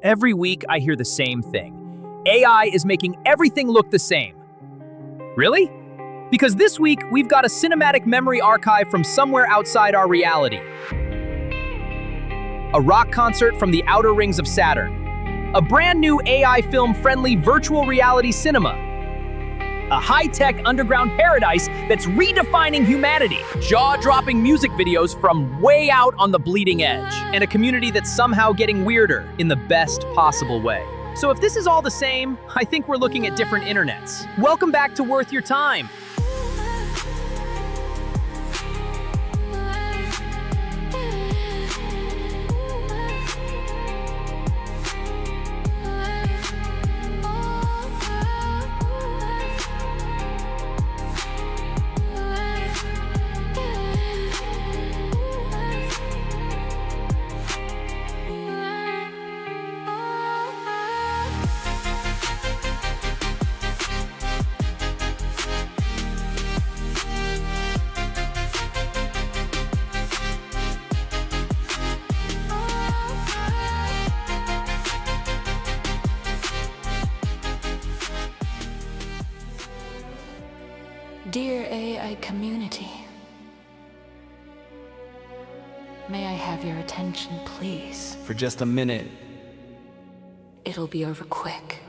Every week I hear the same thing. AI is making everything look the same. Really? Because this week we've got a cinematic memory archive from somewhere outside our reality. A rock concert from the outer rings of Saturn. A brand new AI film-friendly virtual reality cinema. A high-tech underground paradise that's redefining humanity. Jaw-dropping music videos from way out on the bleeding edge. And a community that's somehow getting weirder in the best possible way. So if this is all the same, I think we're looking at different internets. Welcome back to Worth Your Time. Dear AI community, may I have your attention, please? For just a minute. It'll be over quick.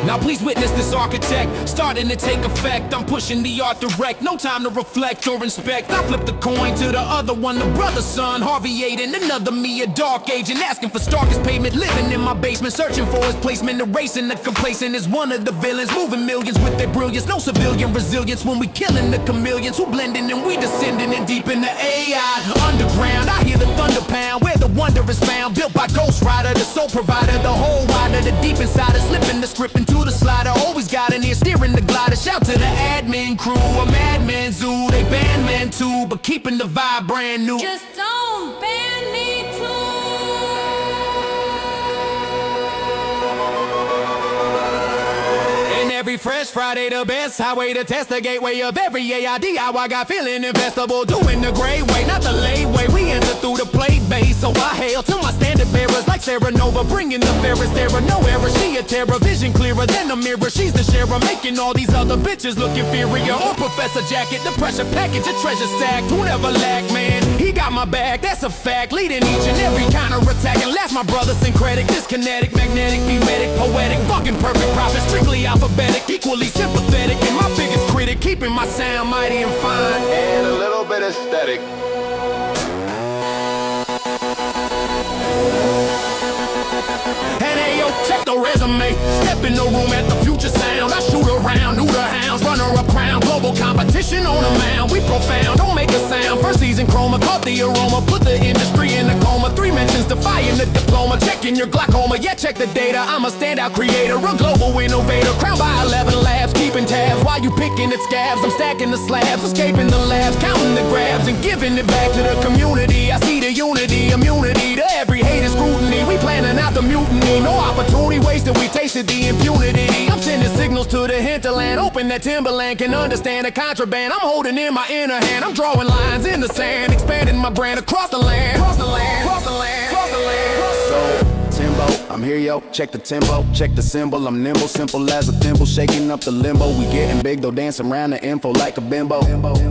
Now please witness this architect starting to take effect. I'm pushing the art direct, no time to reflect or inspect. I flip the coin to the other one, the brother son, Harvey Aidan, another me, a dark agent, asking for starkest payment, living in my basement, searching for his placement, erasing the complacent is one of the villains, moving millions with their brilliance, no civilian resilience when we killing the chameleons who blending and we descending in deep in the AI underground. I hear the thunder pound where the wonder is found, built by Ghost Rider, the soul provider, the whole rider, the deep insider, slipping the script into the slider, always got an ear steering the glider. Shout to the admin crew, a madman zoo. They ban men too, but keeping the vibe brand new. Just don't ban me too. And every fresh Friday, the best highway to test the gateway of every AI DIY got feeling investable, doing the great way, not the late way. We enter through the plate base, so I hail to my standard bearers like Sarah Nova, bringing the fairest era, no error. She a terror, vision clearer than a mirror. She's the sharer, making all these other bitches look inferior. Or Professor Jacket, the pressure package, a treasure stacked. Who never lack, man? He got my back, that's a fact. Leading each and every counter attack. And last, my brother syncretic, this kinetic, magnetic, mimetic, poetic, fucking perfect prophet, strictly alphabetic, equally sympathetic. And my biggest critic, keeping my sound mighty and fine, and a little bit aesthetic. And hey yo, check the resume. Step in the room at the future sound. I shoot around, new the hounds, runner up crown. Global competition on a mound. We profound, don't make a sound. First season chroma, caught the aroma. Put the industry in a coma. 3 mentions defying the diploma. Checking your glaucoma, yeah, check the data. I'm a standout creator, a global innovator. Crowned by 11 labs, keeping tabs. While you picking at scabs, I'm stacking the slabs. Escaping the labs, counting the grabs. And giving it back to the community. I see the unity, immunity to every hater scrutiny. We planning out the mutiny, no opportunity wasted, we tasted the impunity. I'm sending signals to the hinterland, hoping that Timberland can understand the contraband. I'm holding in my inner hand, I'm drawing lines in the sand, expanding my brand across the land, across the land, across the land, across the land. So, Timbo, I'm here, yo, check the tempo, check the symbol, I'm nimble, simple as a thimble, shaking up the limbo. We getting big though, dancing around the info like a bimbo.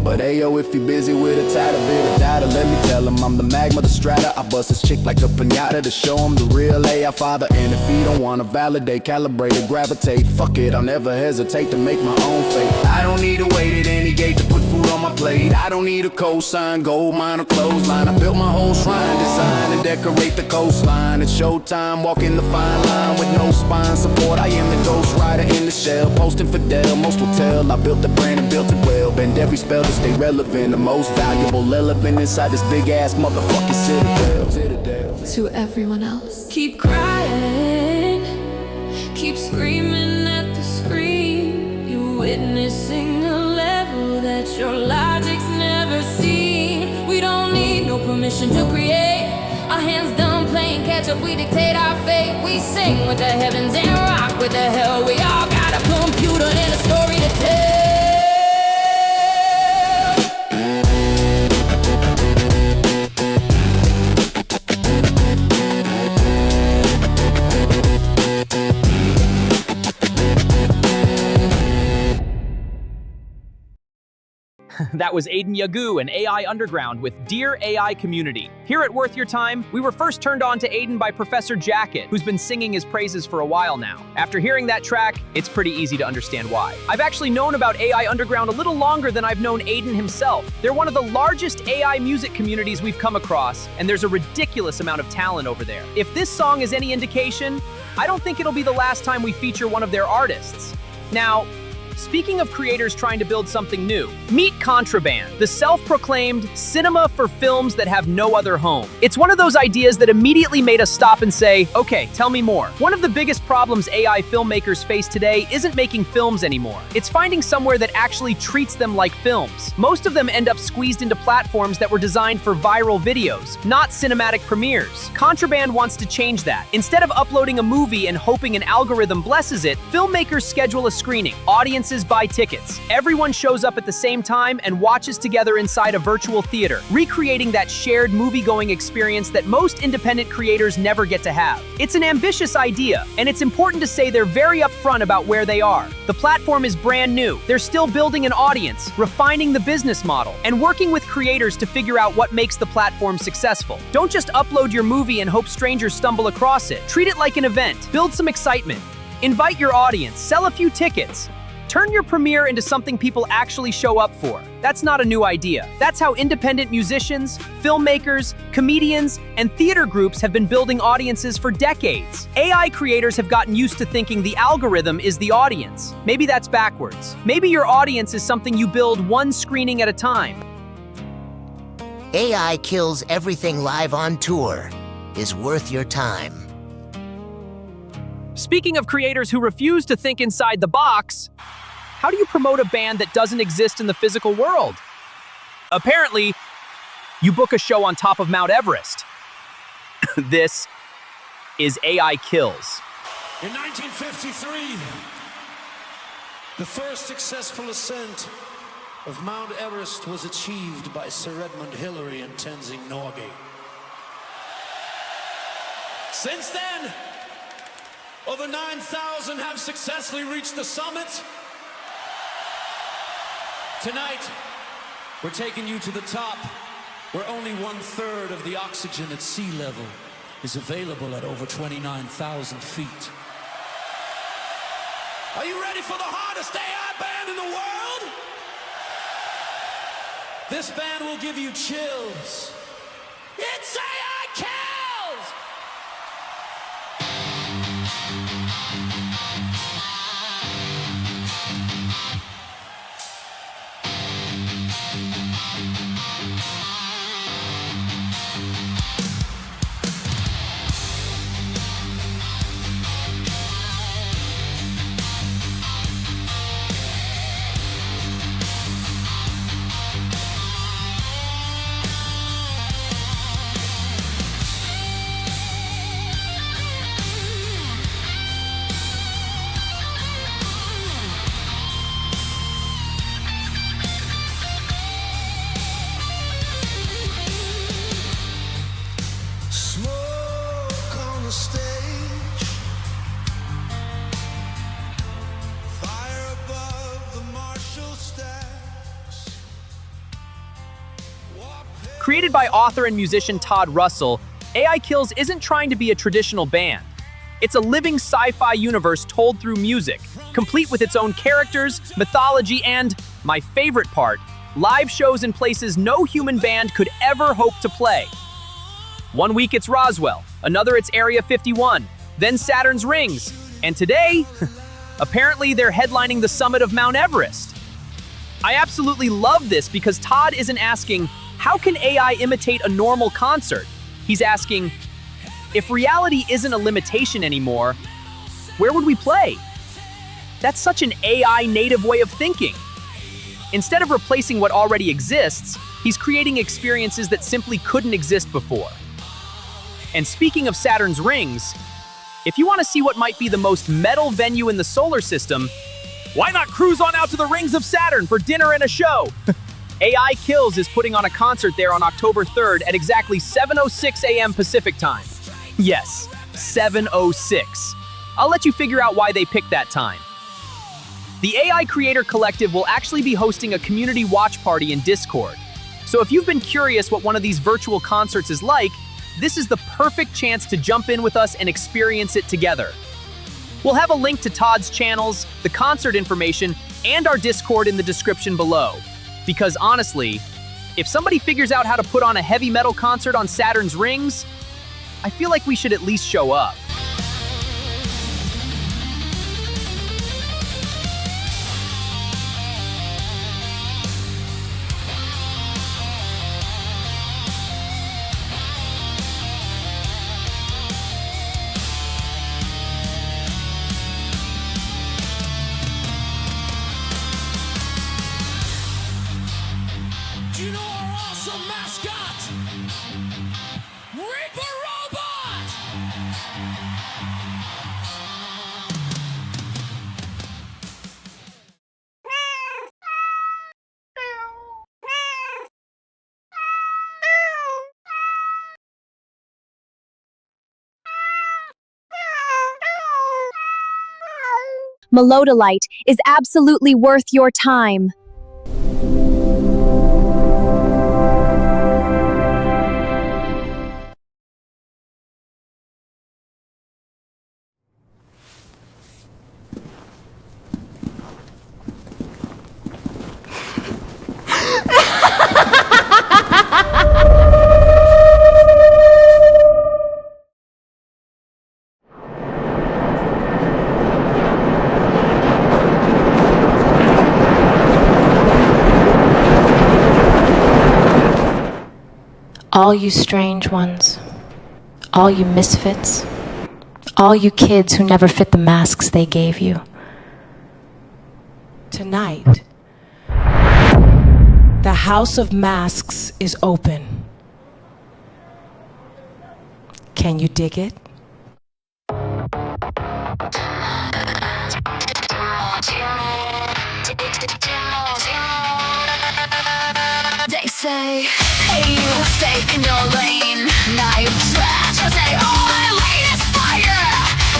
But ayo, if you busy with a title bit of data, let me tell him I'm the magma, the strata. I bust his chick like a pinata to show him the real AI father. And if he don't wanna validate, calibrate or gravitate, fuck it, I'll never hesitate to make my own fate. I don't need to wait at any gate to put food on my plate. I don't need a cosign, gold mine or clothesline. I built my whole shrine, design and decorate the coastline. It's showtime, walking the fine line with no spine support. I am the ghost rider in the shell, posting Fidel. Most will tell I built the brand and built it well. Bend every spell to stay relevant. The most valuable element inside this big ass motherfucking citadel. To everyone else, Keep crying, keep screaming at the screen. You're witnessing a level that your logic's never seen. We don't need no permission to create. Our hands done playing catch up, we dictate our fate. We sing with the heavens and rock with the hell. We all got a computer and a story to tell. That was Aidan Yagu and AI Underground with Dear AI Community. Here at Worth Your Time, we were first turned on to Aidan by Professor Jacket, who's been singing his praises for a while now. After hearing that track, it's pretty easy to understand why. I've actually known about AI Underground a little longer than I've known Aidan himself. They're one of the largest AI music communities we've come across, and there's a ridiculous amount of talent over there. If this song is any indication, I don't think it'll be the last time we feature one of their artists. Now, speaking of creators trying to build something new, meet Contraband, the self-proclaimed cinema for films that have no other home. It's one of those ideas that immediately made us stop and say, okay, tell me more. One of the biggest problems AI filmmakers face today isn't making films anymore. It's finding somewhere that actually treats them like films. Most of them end up squeezed into platforms that were designed for viral videos, not cinematic premieres. Contraband wants to change that. Instead of uploading a movie and hoping an algorithm blesses it, filmmakers schedule a screening. Audiences buy tickets. Everyone shows up at the same time and watches together inside a virtual theater, recreating that shared movie-going experience that most independent creators never get to have. It's an ambitious idea, and it's important to say they're very upfront about where they are. The platform is brand new. They're still building an audience, refining the business model, and working with creators to figure out what makes the platform successful. Don't just upload your movie and hope strangers stumble across it. Treat it like an event. Build some excitement. Invite your audience. Sell a few tickets. Turn your premiere into something people actually show up for. That's not a new idea. That's how independent musicians, filmmakers, comedians, and theater groups have been building audiences for decades. AI creators have gotten used to thinking the algorithm is the audience. Maybe that's backwards. Maybe your audience is something you build one screening at a time. AI kills everything live on tour is worth your time. Speaking of creators who refuse to think inside the box, how do you promote a band that doesn't exist in the physical world? Apparently, you book a show on top of Mount Everest. This is AI Kills. In 1953, the first successful ascent of Mount Everest was achieved by Sir Edmund Hillary and Tenzing Norgay. Since then, over 9,000 have successfully reached the summit. Tonight, we're taking you to the top, where only 1/3 of the oxygen at sea level is available at over 29,000 feet. Are you ready for the hardest AI band in the world? This band will give you chills. It's AI Kills! Created by author and musician Todd Russell, AI Kills isn't trying to be a traditional band. It's a living sci-fi universe told through music, complete with its own characters, mythology, and, my favorite part, live shows in places no human band could ever hope to play. One week it's Roswell, another it's Area 51, then Saturn's Rings, and today, apparently they're headlining the summit of Mount Everest. I absolutely love this because Todd isn't asking, how can AI imitate a normal concert? He's asking, if reality isn't a limitation anymore, where would we play? That's such an AI native way of thinking. Instead of replacing what already exists, he's creating experiences that simply couldn't exist before. And speaking of Saturn's Rings, if you want to see what might be the most metal venue in the solar system, why not cruise on out to the rings of Saturn for dinner and a show? AI Kills is putting on a concert there on October 3rd at exactly 7:06 a.m. Pacific time. Yes, 7:06. I'll let you figure out why they picked that time. The AI Creator Collective will actually be hosting a community watch party in Discord. So if you've been curious what one of these virtual concerts is like, this is the perfect chance to jump in with us and experience it together. We'll have a link to Todd's channels, the concert information, and our Discord in the description below. Because honestly, if somebody figures out how to put on a heavy metal concert on Saturn's rings, I feel like we should at least show up. Do you know our awesome mascot? Reaper Robot! Melodelight is absolutely worth your time. All you strange ones, all you misfits, all you kids who never fit the masks they gave you. Tonight, the House of Masks is open. Can you dig it? They say, hey, you stay in your lane. Now you trash, I say, oh, my lane is fire.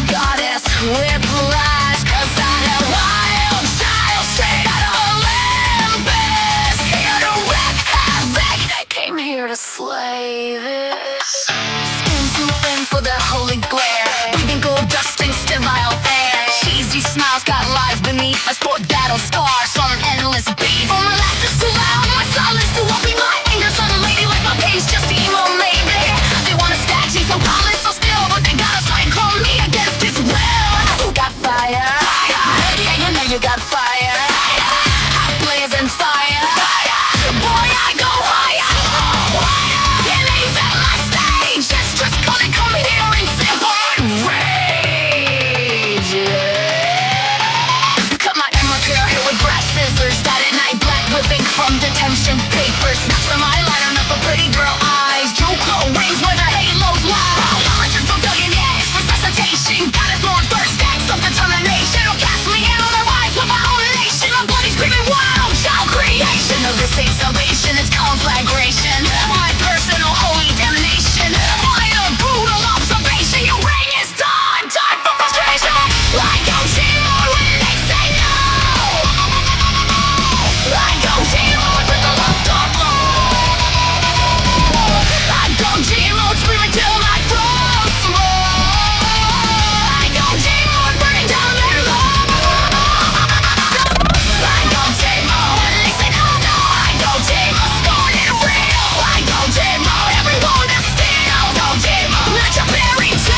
Goddess whiplash, cause I am wild child straight out of Olympus. Here to wreak havoc, came here to slay this. Skin to in for the holy glare. Breathing gold dusting sterile air. Cheesy smiles got lives beneath us. Sport battle scars on an endless beat. From my laughter's too loud, my silence too open. My anger's unladylike, my pain's just emo maybe. They want a statue so polished, so still, but they gotta fight call me against its will. You got fire, yeah, you know you got fire. I blaze and fire, boy, I go higher. It leaves at my stage, JESTRESS gonna come here and say hard rage. Cut my emerald hair here with brass scissors. That at night black with ink from detention papers. Snaps from eyeliner, not for pretty girl eyes. Joker rings where the halos lie. Origin from billion years, resuscitation. God is more thirst, stacks of determination. Will cast me in on their rise with my own nation. I'm bloody screaming wild child creation. Of this ain't salvation, it's conflagration. My personal holy damnation. Fire, brutal observation. Your reign is done, time for frustration. Like Gojira when they say no. Like Gojira with the love dog blow. Like Gojira screaming till my throat smoke. Like Gojira burning down their love. Like Gojira when they say no, no. Like Gojira scorn and real. Like Gojira everyone is still. Gojira legendary too.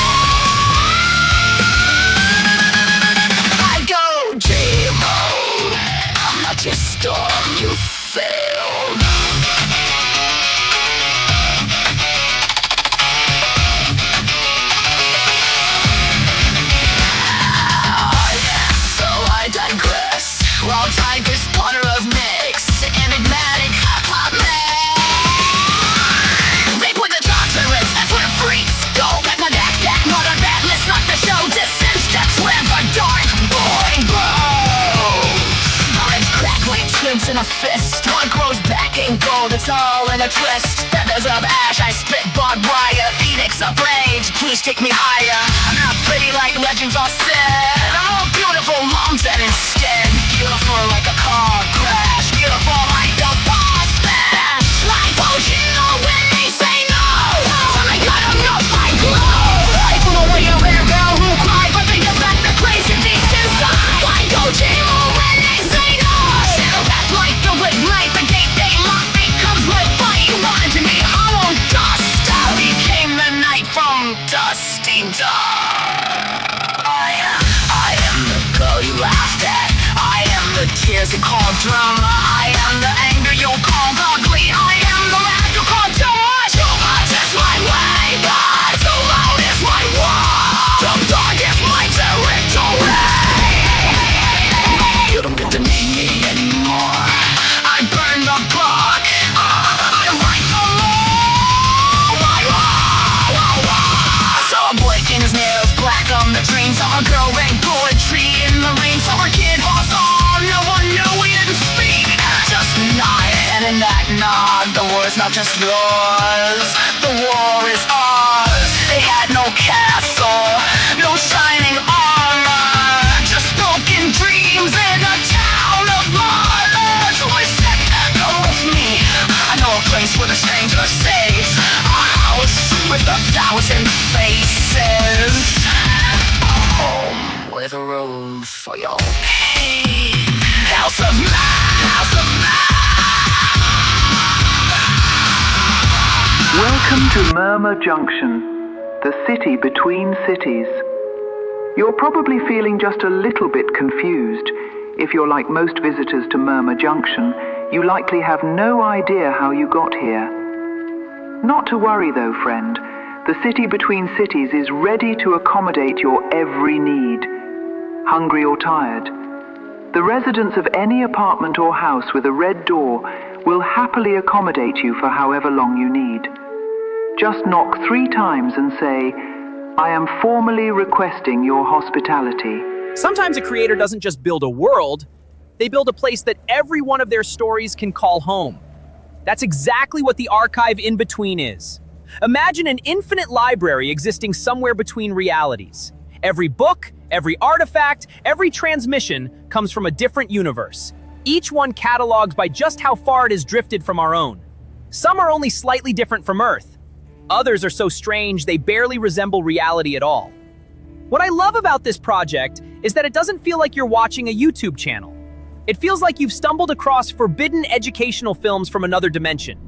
I go J-Mode. I'm not your storm, you failed. So I digress. Raw tigers, water of mix. Enigmatic hot man. They put the dogs at risk, that's where freaks go. Back my back, not on bad list, not the show. Distance, that's where the dark boy goes. Knives crack like twigs in a fist. One grows back in gold, it's all in a twist. Feathers of ash, I spit barbed wire. Edicts of rage, please take me higher. I'm not pretty like legends all said. I'm all beautiful moms that instead cares you call drama. I am the anger you call ugly. I am the wrath you call too much. Too much is my way, but too loud is my war. Too dark is my territory. You don't get to need me anymore. I burn the book. I write the law. So I'm breaking his nails black on the dreams. I'm a girl writing poetry in the rain. Summer kid was on. No one knew we didn't speak. Just nod, and in that nod, the war is not just yours. The war is ours. They had no castle, no shining armor, just broken dreams in a town of martyrs. Who is sick? Come with me. I know a place where the stranger stays. A house with 1,000 faces. A home with a roof for your pain. House of House of Welcome to Murmur Junction, the city between cities. You're probably feeling just a little bit confused. If you're like most visitors to Murmur Junction, you likely have no idea how you got here. Not to worry though, friend. The city between cities is ready to accommodate your every need. Hungry or tired? The residents of any apartment or house with a red door will happily accommodate you for however long you need. Just knock 3 times and say, I am formally requesting your hospitality. Sometimes a creator doesn't just build a world, they build a place that every one of their stories can call home. That's exactly what the archive in between is. Imagine an infinite library existing somewhere between realities. Every book, every artifact, every transmission comes from a different universe. Each one cataloged by just how far it has drifted from our own. Some are only slightly different from Earth. Others are so strange they barely resemble reality at all. What I love about this project is that it doesn't feel like you're watching a YouTube channel. It feels like you've stumbled across forbidden educational films from another dimension.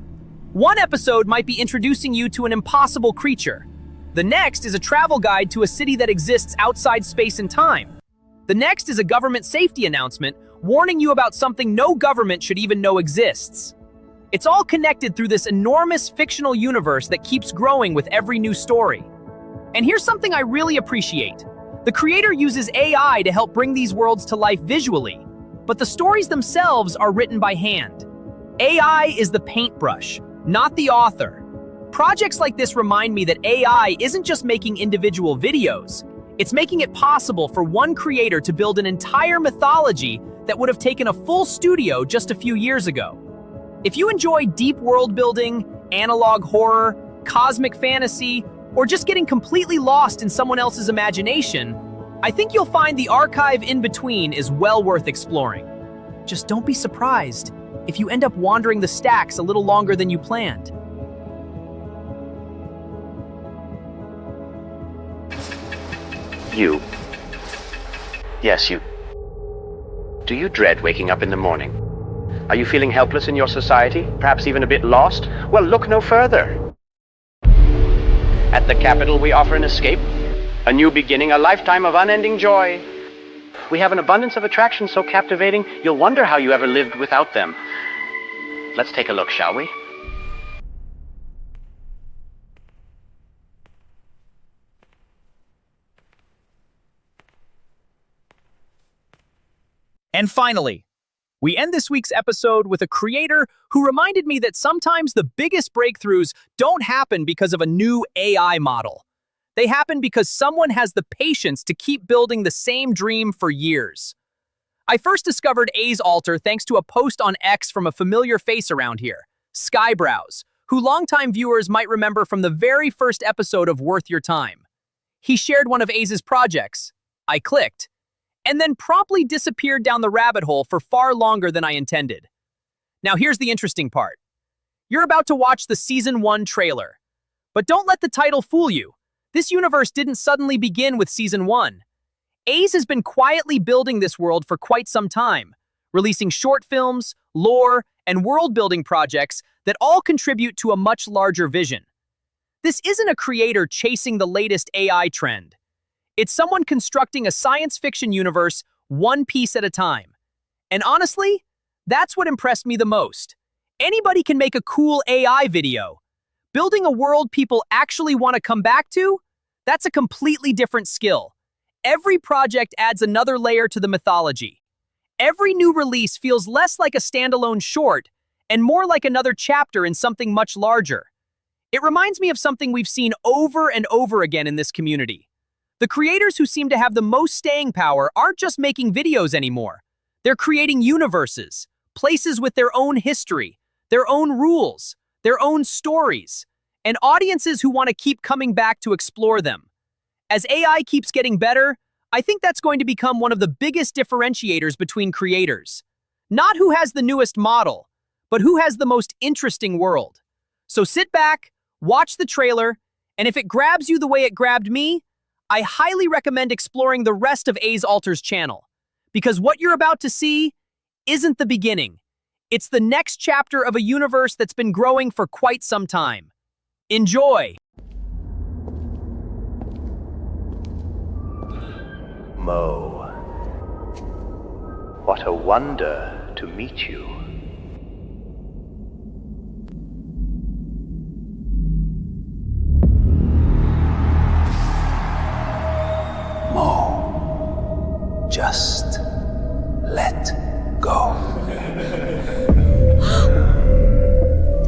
One episode might be introducing you to an impossible creature. The next is a travel guide to a city that exists outside space and time. The next is a government safety announcement warning you about something no government should even know exists. It's all connected through this enormous fictional universe that keeps growing with every new story. And here's something I really appreciate. The creator uses AI to help bring these worlds to life visually, but the stories themselves are written by hand. AI is the paintbrush, not the author. Projects like this remind me that AI isn't just making individual videos, it's making it possible for one creator to build an entire mythology that would have taken a full studio just a few years ago. If you enjoy deep world building, analog horror, cosmic fantasy, or just getting completely lost in someone else's imagination, I think you'll find the archive in between is well worth exploring. Just don't be surprised if you end up wandering the stacks a little longer than you planned. You. Yes, you. Do you dread waking up in the morning? Are you feeling helpless in your society? Perhaps even a bit lost? Well, look no further. At the capital, we offer an escape, a new beginning, a lifetime of unending joy. We have an abundance of attractions so captivating, you'll wonder how you ever lived without them. Let's take a look, shall we? And finally, we end this week's episode with a creator who reminded me that sometimes the biggest breakthroughs don't happen because of a new AI model. They happen because someone has the patience to keep building the same dream for years. I first discovered A's altar thanks to a post on X from a familiar face around here, Skybrows, who longtime viewers might remember from the very first episode of Worth Your Time. He shared one of A's projects. I clicked, and then promptly disappeared down the rabbit hole for far longer than I intended. Now here's the interesting part. You're about to watch the Season 1 trailer. But don't let the title fool you. This universe didn't suddenly begin with Season 1. A's has been quietly building this world for quite some time, releasing short films, lore, and world-building projects that all contribute to a much larger vision. This isn't a creator chasing the latest AI trend. It's someone constructing a science fiction universe one piece at a time. And honestly, that's what impressed me the most. Anybody can make a cool AI video. Building a world people actually want to come back to? That's a completely different skill. Every project adds another layer to the mythology. Every new release feels less like a standalone short and more like another chapter in something much larger. It reminds me of something we've seen over and over again in this community. The creators who seem to have the most staying power aren't just making videos anymore. They're creating universes, places with their own history, their own rules, their own stories, and audiences who want to keep coming back to explore them. As AI keeps getting better, I think that's going to become one of the biggest differentiators between creators. Not who has the newest model, but who has the most interesting world. So sit back, watch the trailer, and if it grabs you the way it grabbed me, I highly recommend exploring the rest of AICCA's channel. Because what you're about to see isn't the beginning. It's the next chapter of a universe that's been growing for quite some time. Enjoy! Mo, what a wonder to meet you. Mo, just let go.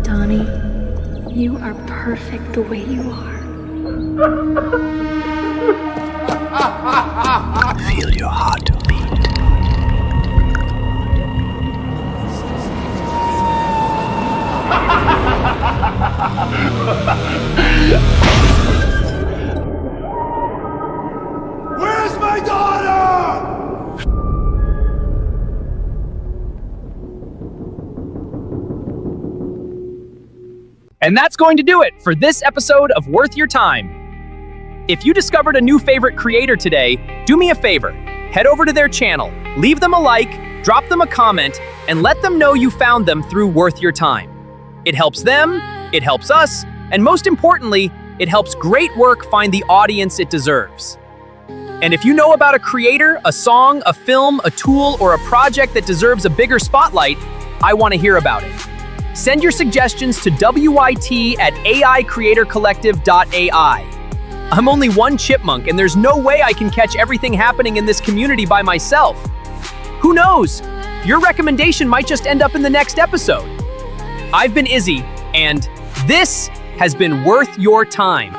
Donnie, you are perfect the way you are. Feel your heart beat. Where's my daughter? And that's going to do it for this episode of Worth Your Time. If you discovered a new favorite creator today, do me a favor. Head over to their channel, leave them a like, drop them a comment, and let them know you found them through Worth Your Time. It helps them, it helps us, and most importantly, it helps great work find the audience it deserves. And if you know about a creator, a song, a film, a tool, or a project that deserves a bigger spotlight, I want to hear about it. Send your suggestions to wit@AICreatorcollective.ai. I'm only one chipmunk, and there's no way I can catch everything happening in this community by myself. Who knows? Your recommendation might just end up in the next episode. I've been Izzy, and this has been Worth Your Time.